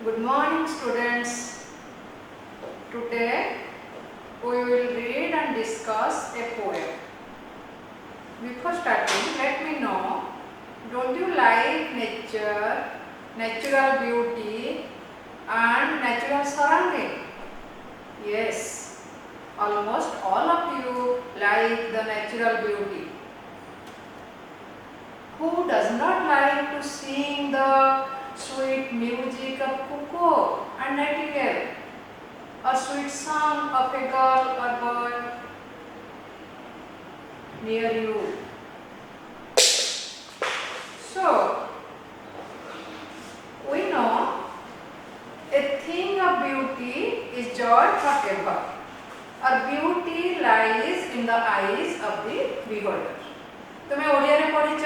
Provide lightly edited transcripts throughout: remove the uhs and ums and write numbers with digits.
Good morning, students. Today we will read and discuss a poem. Before starting, let me know, don't you like nature, natural beauty and natural surrounding? Yes, almost all of you like the natural beauty. Who does not like to sing the sweet music of cuckoo and nightingale, a sweet song of a girl or boy near you? So, we know a thing of beauty is joy forever. Our beauty lies in the eyes of the beholder. तुमे ओडिया रे पढिछ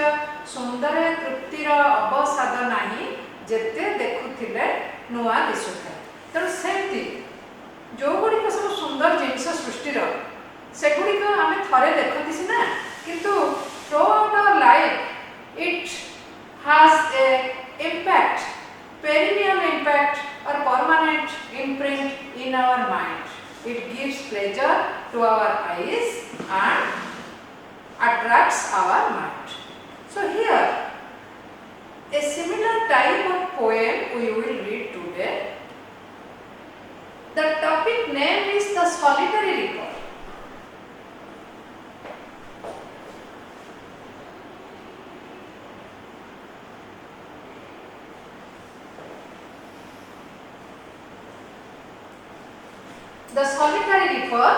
सुंदर तृप्तिर अवसाद नाही जेते देखुथिले नुआ दिसुଥାଏ तर सेमती जो गुडी को सब सुंदर जिंस सृष्टिर से गुडी को हमें थरे देखति सिना किंतु throughout our life it has a impact perennial impact or permanent imprint in our mind. It gives pleasure to our eyes and attracts our mind. So here a similar type of poem we will read today. The topic name is The Solitary Reaper. The Solitary Reaper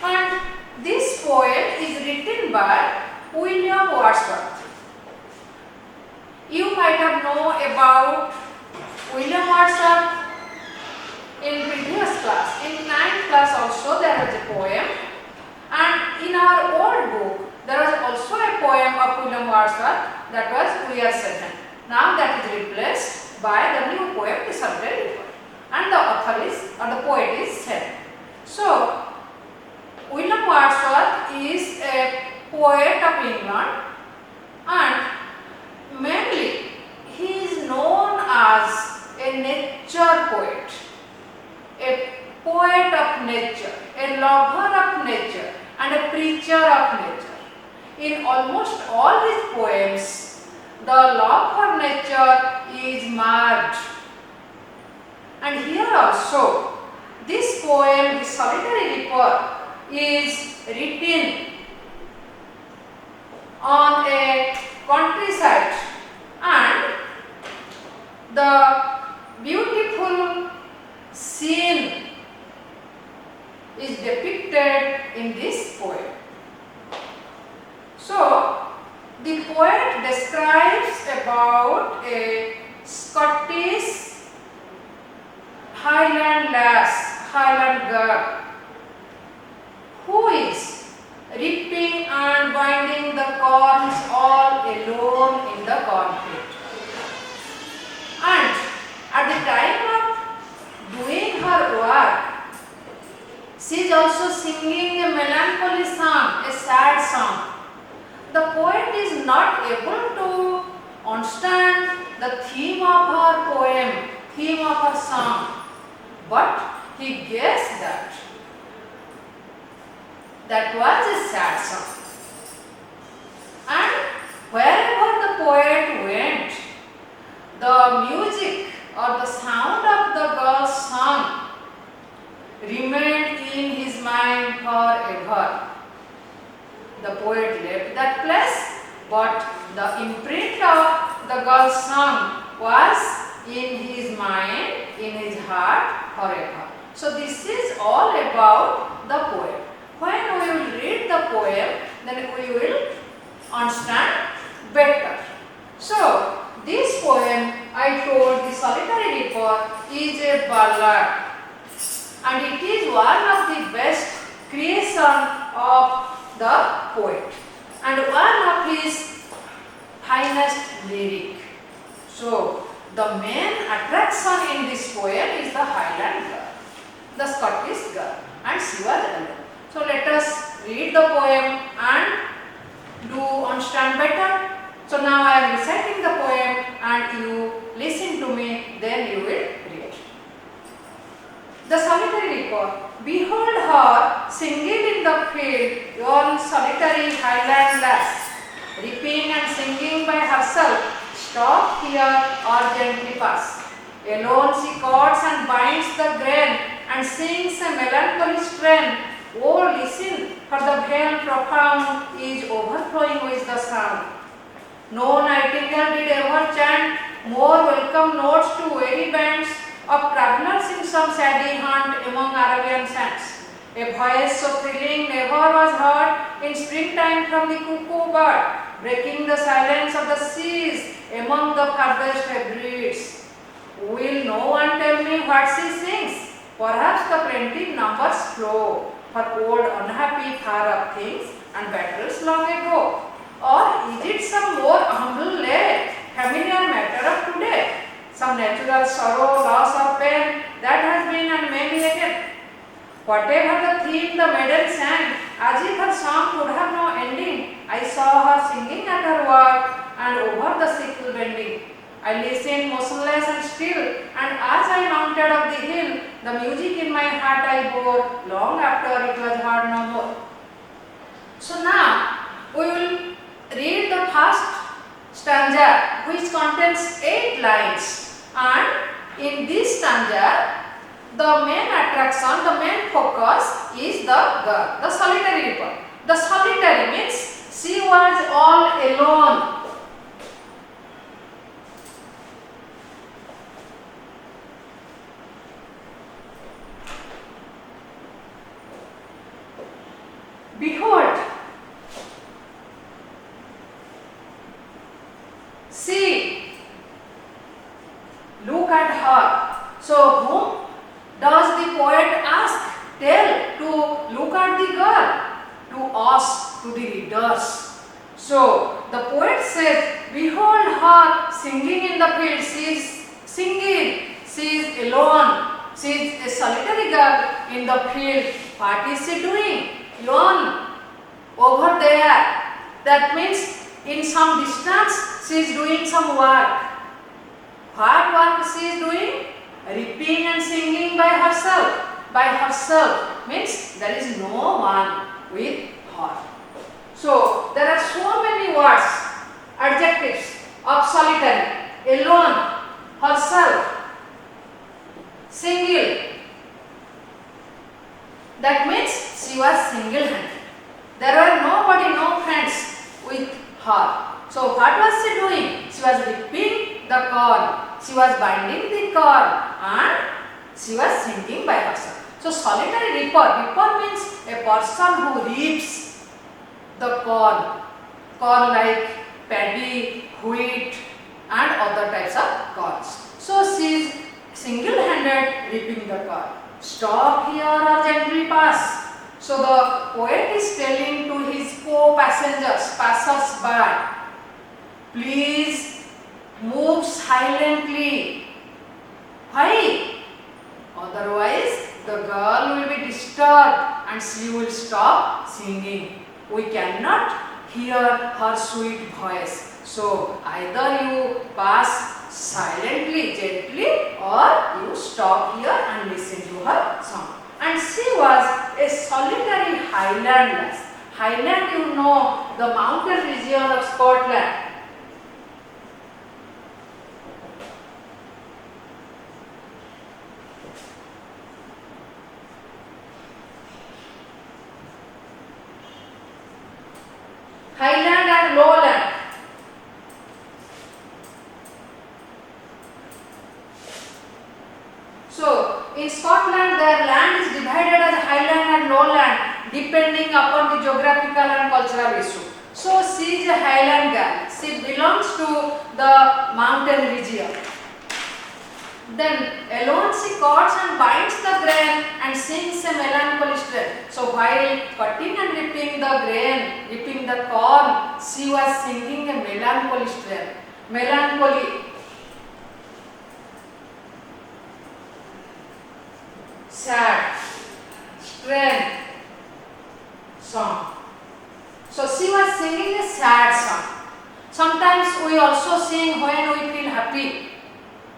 and this poem is written by William Wordsworth. You might have known about William Wordsworth in previous class. In 9th class also there was a poem, and in our old book there was also a poem of William Wordsworth, that was We Are Seven. Now that is replaced by the new poem The Solitary Reaper, and the author is or the poet is Seven. So William Wordsworth is a poet of England, and mainly he is known as a nature poet, a poet of nature, a lover of nature and a preacher of nature. In almost all his poems, the love for nature is marked, and here also this poem, The Solitary Reaper, is written on a countryside, and the beautiful scene is depicted in this poem. So the poet describes about a Scottish Highland lass, Highland girl, who is reaping and winding the corns all alone in the cornfield. And at the time of doing her work, she is also singing a melancholy song, a sad song. The poet is not able to understand the theme of her poem, theme of her song, but he guessed that was a sad song. And wherever the poet went, the music or the sound of the girl's song remained in his mind forever. The poet left that place, but the imprint of the girl's song was in his mind, in his heart forever. So this is all about the poem. When we will read the poem, then we will understand better. So this poem, I told, The Solitary Reaper, is a ballad, and it is one of the best creation of the poet and one of his finest lyric. So the main attraction in this poem is the Highland girl, the Scottish girl, and she was alone. So let us read the poem and do understand better. So now I am reciting the poem and you listen to me, then you will read. The solitary reaper. Behold her singing in the field, yon solitary highland lass, reaping and singing by herself. Stop here or gently pass. Alone she cords and binds the grain and sings a melancholy strain. Oh, listen, for the vale profound is overflowing with the sound. No nightingale did ever chant more welcome notes to weary bands of travelers in some shady hunt among Arabian sands. A voice so thrilling never was heard in springtime from the cuckoo bird, breaking the silence of the seas among the farthest breeds. Will no one tell me what she sings? Perhaps the plaintive numbers flow for old unhappy far off things and battles long ago. Or is it some more humble lay, familiar matter of today? Some natural sorrow, loss or pain that has been and may be again. Whatever the theme the maiden sang, as if her song could have no ending, I saw her singing at her work and over the sickle bending. I listened motionless and still, and as I mounted up the hill, the music in my heart I bore long after it was heard no more. So now we will read the first stanza, which contains 8 lines, and in this stanza the main attraction, the main focus is the girl, the solitary reaper. The solitary means she was all alone. Behold, see, look at her. So whom does the poet ask? Tell to look at the girl, to us, to the readers. So the poet says, behold her singing in the field. She is singing, she is alone, she is a solitary girl in the field. What is she doing? Yon, over there. That means in some distance she is doing some work. What work she is doing? Reaping and singing by herself. By herself means there is no one with her. So there are so many words, adjectives of solitary, alone, herself, single. That means she was single-handed. There were nobody, no friends with her. So what was she doing? She was reaping the corn. She was binding the corn and she was singing by herself. So solitary reaper, reaper means a person who reaps the corn. Corn like paddy, wheat and other types of corns. So she is single-handed reaping the corn. Stop here or gently pass. So the poet is telling to his co-passengers, passers-by, please move silently. Why? Otherwise the girl will be disturbed and she will stop singing. We cannot hear her sweet voice. So either you pass silently, gently, or you stop here and listen to her song. And she was a solitary highland lass. Highland, you know, the mountain region of Scotland. Highland and lowland. So, in Scotland, their land is divided as highland and lowland depending upon the geographical and cultural issue. So, she is a highland girl. She belongs to the mountain region. Then, alone she cuts and binds the grain and sings a melancholy strain. So, while cutting and reaping the grain, reaping the corn, she was singing a melancholy strain. Melancholy. Sad, strain, song. So she was singing a sad song. Sometimes we also sing when we feel happy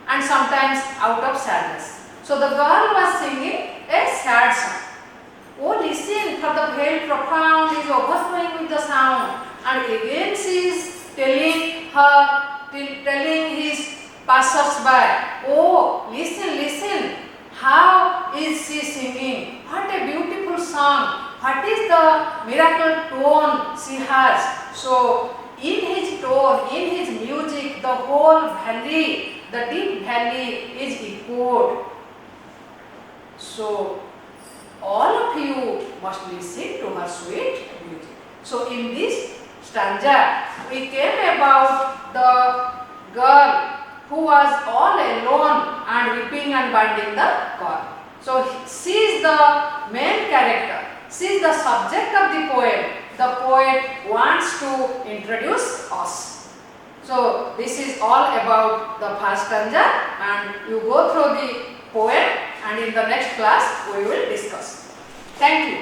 and sometimes out of sadness. So the girl was singing a sad song. Oh, listen, for the veil profound is overflowing with the sound. And again she is telling his passers-by, oh, listen, listen, how is she singing? What a beautiful song. What is the miracle tone she has? So, in his tone, in his music, the whole valley, the deep valley is echoed. So, all of you must listen to her sweet music. So, in this stanza, we came about the girl who was all alone and weeping and binding the cord. So, she is the main character. She is the subject of the poem. The poet wants to introduce us. So, this is all about the first stanza, and you go through the poem, and in the next class we will discuss. Thank you.